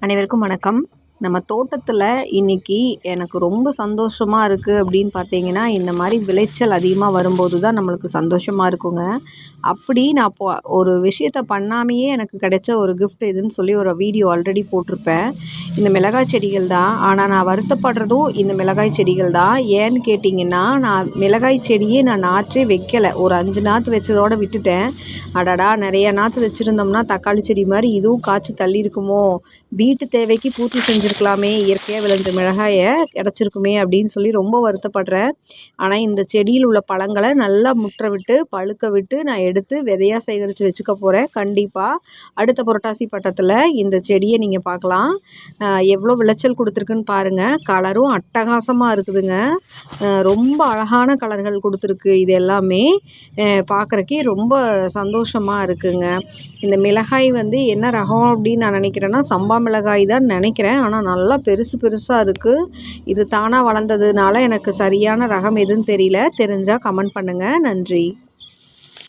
அனைவருக்கும் வணக்கம். நம்ம தோட்டத்தில் இன்றைக்கி எனக்கு ரொம்ப சந்தோஷமாக இருக்குது அப்படின்னு பார்த்தீங்கன்னா, இந்த மாதிரி விளைச்சல் அதிகமாக வரும்போது தான் நம்மளுக்கு சந்தோஷமாக இருக்குங்க. அப்படி நான் ஒரு விஷயத்த பண்ணாமையே எனக்கு கிடைச்ச ஒரு கிஃப்ட் இதுன்னு சொல்லி ஒரு வீடியோ ஆல்ரெடி போட்டிருப்பேன். இந்த மிளகாய் செடிகள் தான். ஆனால் நான் வருத்தப்படுறதும் இந்த மிளகாய் செடிகள் தான். ஏன்னு கேட்டிங்கன்னா, நான் மிளகாய் செடியே நான் நாற்றே வைக்கலை. ஒரு 5 நாற்று வச்சதோடு விட்டுட்டேன். அடடா, நிறைய நாற்று வச்சுருந்தோம்னா தக்காளி செடி மாதிரி இதுவும் காய்ச்சி தள்ளி இருக்குமோ, வீட்டு தேவைக்கு பூர்த்தி செஞ்சுருக்கலாமே, இயற்கையாக விளைஞ்ச மிளகாயை கிடச்சிருக்குமே அப்படின்னு சொல்லி ரொம்ப வருத்தப்படுறேன். ஆனால் இந்த செடியில் உள்ள பழங்களை நல்லா முற்ற விட்டு பழுக்க விட்டு நான் எடுத்து விதையாக சேகரித்து வச்சுக்க போகிறேன். கண்டிப்பாக அடுத்த புரட்டாசி பட்டத்தில் இந்த செடியை நீங்கள் பார்க்கலாம். எவ்வளோ விளைச்சல் கொடுத்துருக்குன்னு பாருங்கள். கலரும் அட்டகாசமாக இருக்குதுங்க. ரொம்ப அழகான கலர்கள் கொடுத்துருக்கு. இது எல்லாமே பார்க்குறக்கே ரொம்ப சந்தோஷமாக இருக்குங்க. இந்த மிளகாய் என்ன ரகம் அப்படின்னு நான் நினைக்கிறேன்னா, சம்பா மிளகாய் தான் நினைக்கிறேன். ஆனால் நல்லா பெருசு பெருசாக இருக்குது. இது தானாக வளர்ந்ததுனால எனக்கு சரியான ரகம் எதுன்னு தெரியல. தெரிஞ்சால் கமெண்ட் பண்ணுங்கள். நன்றி.